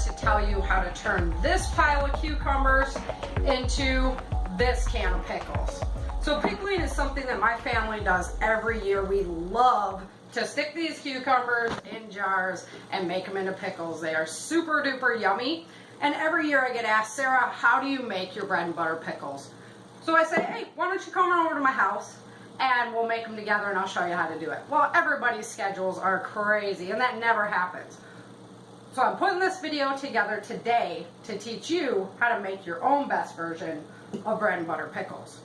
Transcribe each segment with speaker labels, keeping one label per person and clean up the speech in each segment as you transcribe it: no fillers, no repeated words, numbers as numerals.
Speaker 1: to tell you how to turn this pile of cucumbers into this can of pickles. So pickling is something that my family does every year. We love to stick these cucumbers in jars and make them into pickles. They are super duper yummy. And every year I get asked, Sarah, how do you make your bread and butter pickles? So I say, hey, why don't you come on over to my house and we'll make them together and I'll show you how to do it. Well, everybody's schedules are crazy and that never happens. So I'm putting this video together today to teach you how to make your own best version of bread and butter pickles.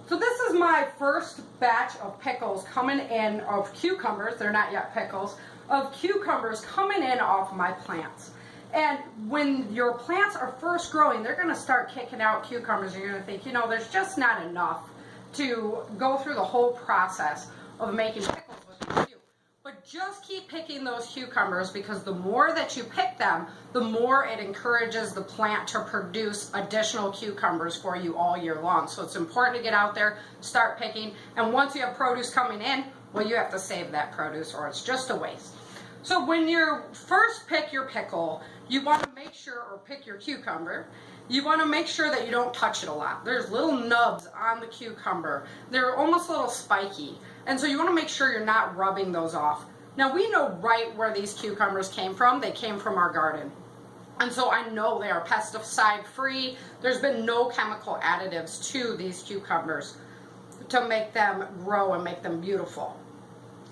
Speaker 1: So this is my first batch of pickles coming in, of cucumbers, they're not yet pickles, of cucumbers coming in off my plants. And when your plants are first growing, they're going to start kicking out cucumbers. You're going to think, you know, there's just not enough to go through the whole process of making pickles with these few. But just keep picking those cucumbers, because the more that you pick them, the more it encourages the plant to produce additional cucumbers for you all year long. So it's important to get out there, start picking, and once you have produce coming in, well, you have to save that produce or it's just a waste. So when you first pick your pickle, you want to make sure, or pick your cucumber, you want to make sure that you don't touch it a lot. There's little nubs on the cucumber. They're almost a little spiky. And so you want to make sure you're not rubbing those off. Now we know right where these cucumbers came from. They came from our garden. And so I know they are pesticide free. There's been no chemical additives to these cucumbers to make them grow and make them beautiful.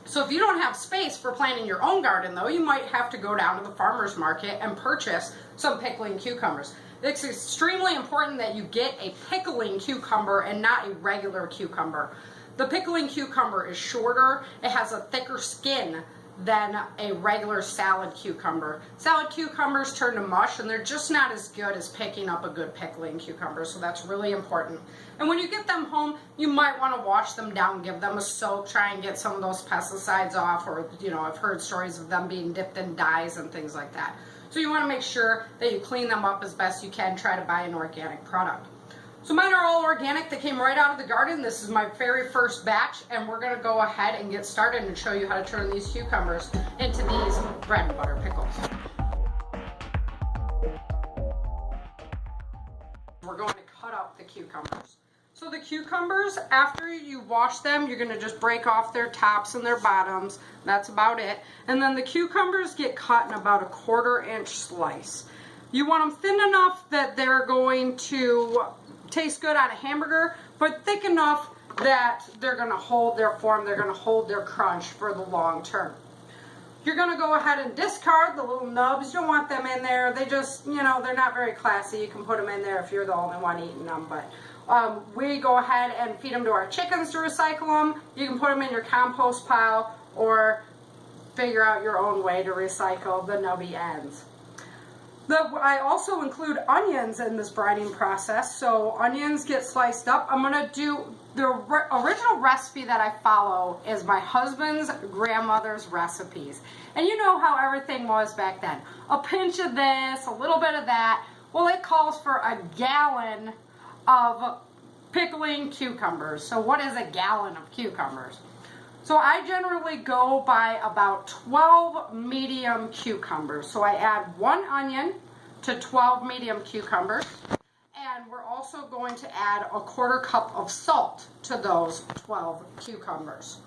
Speaker 1: So if you don't have space for planting your own garden though, you might have to go down to the farmer's market and purchase some pickling cucumbers. It's extremely important that you get a pickling cucumber and not a regular cucumber. The pickling cucumber is shorter, it has a thicker skin than a regular salad cucumber. Salad cucumbers turn to mush and they're just not as good as picking up a good pickling cucumber, so that's really important. And when you get them home, you might want to wash them down, give them a soak, try and get some of those pesticides off, or you know, I've heard stories of them being dipped in dyes and things like that. So you want to make sure that you clean them up as best you can, try to buy an organic product. So mine are all organic, they came right out of the garden. This is my very first batch, and we're going to go ahead and get started and show you how to turn these cucumbers into these bread and butter pickles. We're going to cut up the cucumbers. So the cucumbers, after you wash them, you're going to just break off their tops and their bottoms. That's about it. And then the cucumbers get cut in about a 1/4 inch slice. You want them thin enough that they're going to taste good on a hamburger, but thick enough that they're going to hold their form, they're going to hold their crunch for the long term. You're going to go ahead and discard the little nubs. You don't want them in there. They just, you know, they're not very classy. You can put them in there if you're the only one eating them, but we go ahead and feed them to our chickens to recycle them. You can put them in your compost pile or figure out your own way to recycle the nubby ends. I also include onions in this brining process, so onions get sliced up. I'm going to do, the original recipe that I follow is my husband's grandmother's recipes. And you know how everything was back then. A pinch of this, a little bit of that. Well, it calls for a gallon of pickling cucumbers. So what is a gallon of cucumbers? So I generally go by about 12 medium cucumbers. So I add 1 onion to 12 medium cucumbers. And we're also going to add a 1/4 cup of salt to those 12 cucumbers.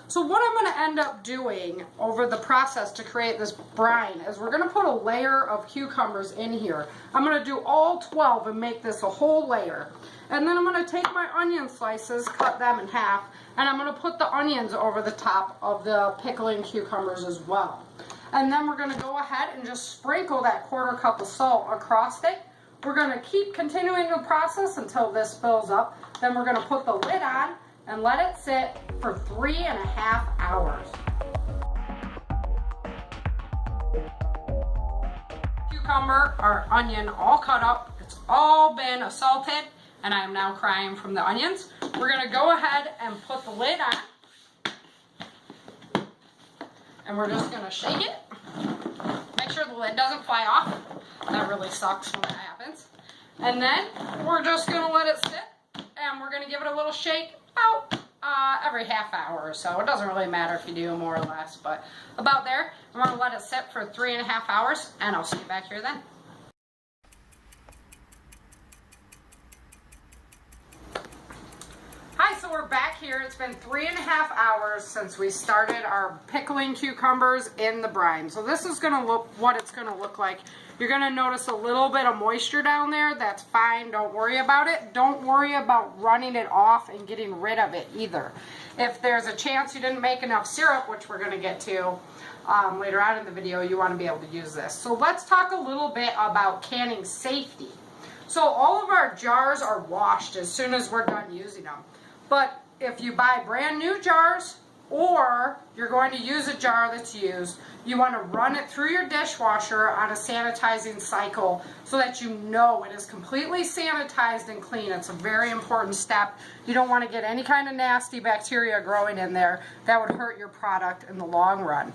Speaker 1: So what I'm going to end up doing over the process to create this brine is we're going to put a layer of cucumbers in here. I'm going to do all 12 and make this a whole layer. And then I'm going to take my onion slices, cut them in half, and I'm going to put the onions over the top of the pickling cucumbers as well. And then we're going to go ahead and just sprinkle that 1/4 cup of salt across it. We're going to keep continuing the process until this fills up. Then we're going to put the lid on and let it sit for 3.5 hours. Cucumber or onion all cut up. It's all been salted, and I am now crying from the onions. We're going to go ahead and put the lid on. And we're just going to shake it. Make sure the lid doesn't fly off. That really sucks when that happens. And then we're just going to let it sit. And we're going to give it a little shake about every half hour or so. It doesn't really matter if you do more or less, but about there. I'm going to let it sit for 3.5 hours, and I'll see you back here then. Hi, so we're back here. It's been 3.5 hours since we started our pickling cucumbers in the brine. So this is going to look what it's going to look like. You're going to notice a little bit of moisture down there. That's fine. Don't worry about it. Don't worry about running it off and getting rid of it either. If there's a chance you didn't make enough syrup, which we're going to get to later on in the video, you want to be able to use this. So let's talk a little bit about canning safety. So all of our jars are washed as soon as we're done using them. But if you buy brand new jars, or you're going to use a jar that's used, you want to run it through your dishwasher on a sanitizing cycle so that you know it is completely sanitized and clean. It's a very important step. You don't want to get any kind of nasty bacteria growing in there that would hurt your product in the long run.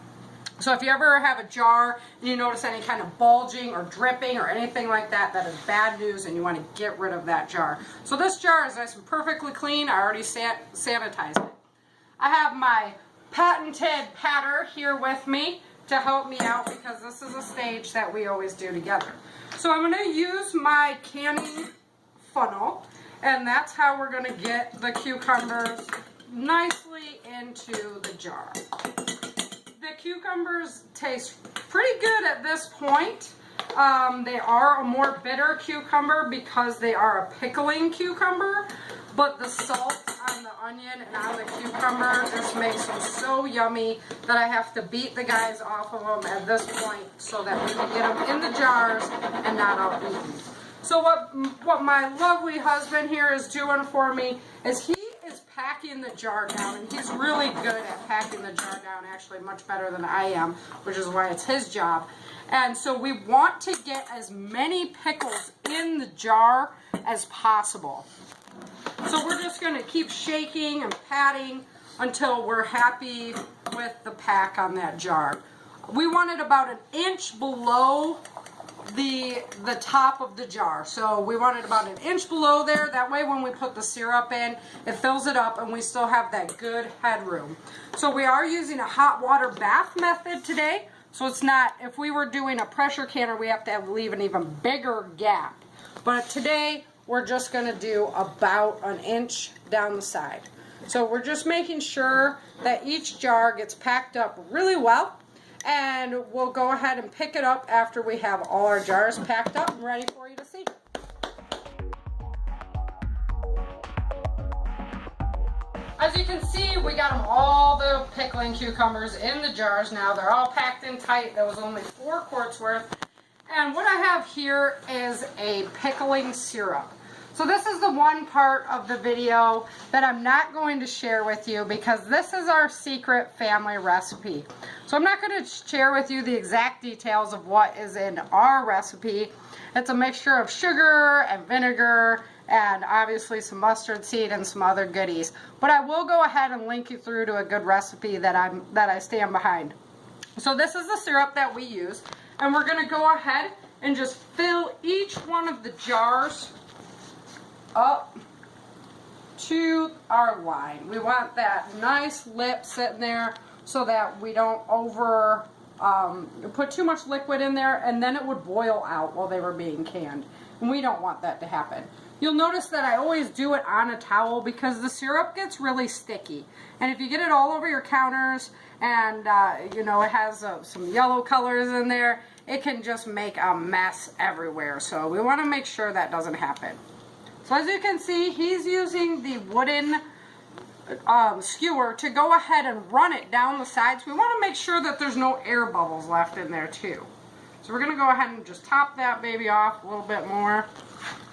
Speaker 1: So if you ever have a jar and you notice any kind of bulging or dripping or anything like that, that is bad news and you want to get rid of that jar. So this jar is nice and perfectly clean. I already sanitized it. I have my patented patter here with me to help me out because this is a stage that we always do together. So I'm going to use my canning funnel, and that's how we're going to get the cucumbers nicely into the jar. The cucumbers taste pretty good at this point. They are a more bitter cucumber because they are a pickling cucumber, but the salt on the onion and on the cucumber just makes them so yummy that I have to beat the guys off of them at this point so that we can get them in the jars and not out eaten. So what my lovely husband here is doing for me is he is packing the jar down, and he's really good at packing the jar down, actually much better than I am, which is why it's his job. And so we want to get as many pickles in the jar as possible. So we're just going to keep shaking and patting until we're happy with the pack on that jar. We want it about 1 inch below the top of the jar. So we want it about 1 inch below there. That way when we put the syrup in, it fills it up and we still have that good headroom. So we are using a hot water bath method today. So it's not, if we were doing a pressure canner, we have to leave an even bigger gap. But today, we're just going to do about 1 inch down the side. So we're just making sure that each jar gets packed up really well, and we'll go ahead and pick it up after we have all our jars packed up and ready for you to see. As you can see, we got them all the pickling cucumbers in the jars now. They're all packed in tight. There was only 4 quarts worth. And what I have here is a pickling syrup. So this is the one part of the video that I'm not going to share with you because this is our secret family recipe. So I'm not going to share with you the exact details of what is in our recipe. It's a mixture of sugar and vinegar and obviously some mustard seed and some other goodies. But I will go ahead and link you through to a good recipe that I stand behind. So this is the syrup that we use, and we're going to go ahead and just fill each one of the jars up to our line. We want that nice lip sitting there so that we don't put too much liquid in there and then it would boil out while they were being canned. And we don't want that to happen. You'll notice that I always do it on a towel because the syrup gets really sticky. And if you get it all over your counters and you know, it has some yellow colors in there, it can just make a mess everywhere. So we want to make sure that doesn't happen. So as you can see, he's using the wooden skewer to go ahead and run it down the sides. We want to make sure that there's no air bubbles left in there too. So we're going to go ahead and just top that baby off a little bit more.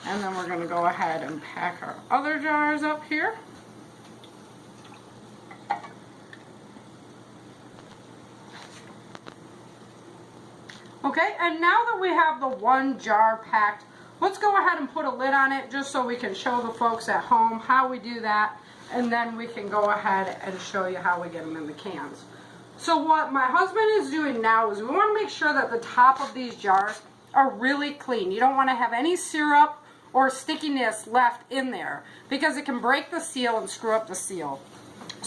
Speaker 1: And then we're going to go ahead and pack our other jars up here. Okay, and now that we have the one jar packed, let's go ahead and put a lid on it just so we can show the folks at home how we do that, and then we can go ahead and show you how we get them in the cans. So what my husband is doing now is we want to make sure that the top of these jars are really clean. You don't want to have any syrup or stickiness left in there because it can break the seal and screw up the seal.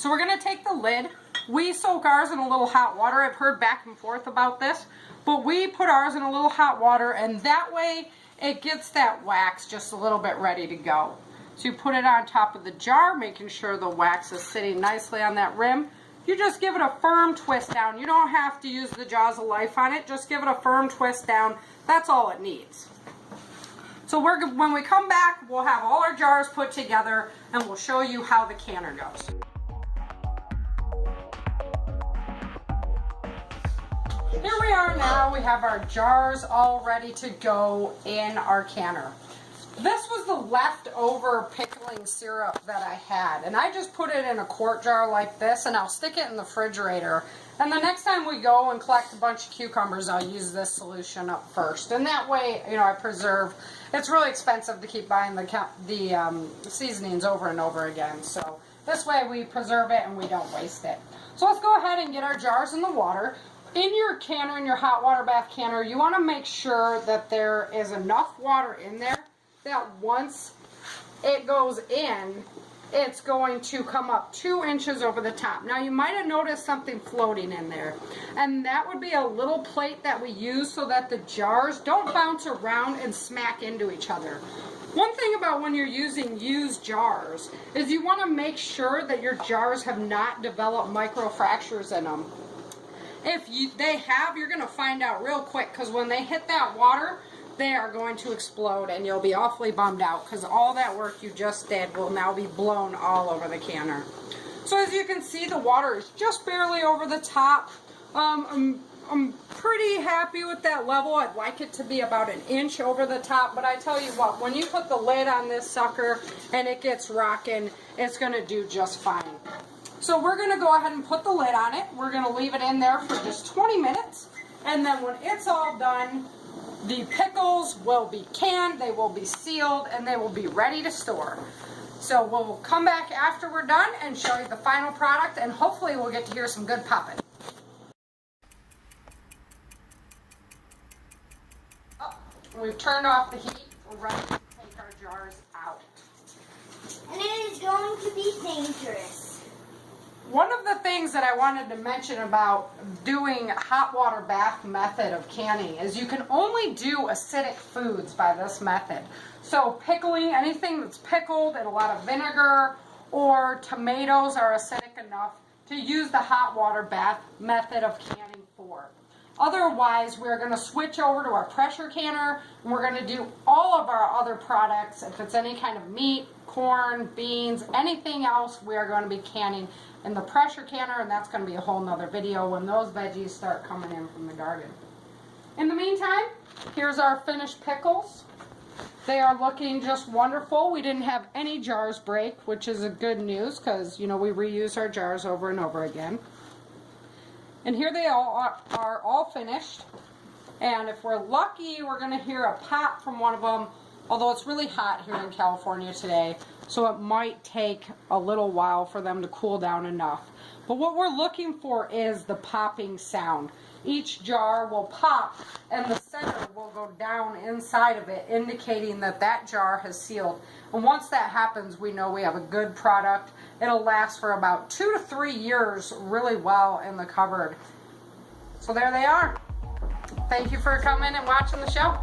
Speaker 1: So we're going to take the lid. We soak ours in a little hot water. I've heard back and forth about this, but we put ours in a little hot water, and that way it gets that wax just a little bit ready to go. So you put it on top of the jar, making sure the wax is sitting nicely on that rim. You just give it a firm twist down. You don't have to use the jaws of life on it. Just give it a firm twist down. That's all it needs. So when we come back, we'll have all our jars put together, and we'll show you how the canner goes. Here we are now. We have our jars all ready to go in our canner. This was the leftover pickling syrup that I had, and I just put it in a quart jar like this, and I'll stick it in the refrigerator. And the next time we go and collect a bunch of cucumbers, I'll use this solution up first, and that way, you know, I preserve. It's really expensive to keep buying the seasonings over and over again, so this way we preserve it and we don't waste it. So let's go ahead and get our jars in the water. In your canner, in your hot water bath canner, you want to make sure that there is enough water in there that once it goes in, it's going to come up 2 inches over the top. Now you might have noticed something floating in there, and that would be a little plate that we use so that the jars don't bounce around and smack into each other. One thing about when you're using used jars is you want to make sure that your jars have not developed microfractures in them. If they have, you're going to find out real quick, because when they hit that water, they are going to explode, and you'll be awfully bummed out because all that work you just did will now be blown all over the canner. So as you can see, the water is just barely over the top. I'm pretty happy with that level. I'd like it to be about 1 inch over the top, but I tell you what, when you put the lid on this sucker and it gets rocking, it's going to do just fine. So we're going to go ahead and put the lid on it. We're going to leave it in there for just 20 minutes, and then when it's all done, the pickles will be canned, they will be sealed, and they will be ready to store. So we'll come back after we're done and show you the final product, and hopefully we'll get to hear some good popping. Oh, we've turned off the heat. We're ready to take our jars out.
Speaker 2: And it is going to be dangerous.
Speaker 1: One of the things that I wanted to mention about doing hot water bath method of canning is you can only do acidic foods by this method. So pickling, anything that's pickled in a lot of vinegar, or tomatoes are acidic enough to use the hot water bath method of canning for. Otherwise, we're going to switch over to our pressure canner, and we're going to do all of our other products. If it's any kind of meat, corn, beans, anything else, we are going to be canning in the pressure canner, and that's going to be a whole nother video when those veggies start coming in from the garden. In the meantime, here's our finished pickles. They are looking just wonderful. We didn't have any jars break, which is a good news because, you know, we reuse our jars over and over again. And here they all are all finished. And if we're lucky, we're going to hear a pop from one of them, although it's really hot here in California today, so it might take a little while for them to cool down enough. But what we're looking for is the popping sound. Each jar will pop, and the center will go down inside of it, indicating that that jar has sealed. And once that happens, we know we have a good product. It'll last for about 2 to 3 years really well in the cupboard. So there they are. Thank you for coming and watching the show.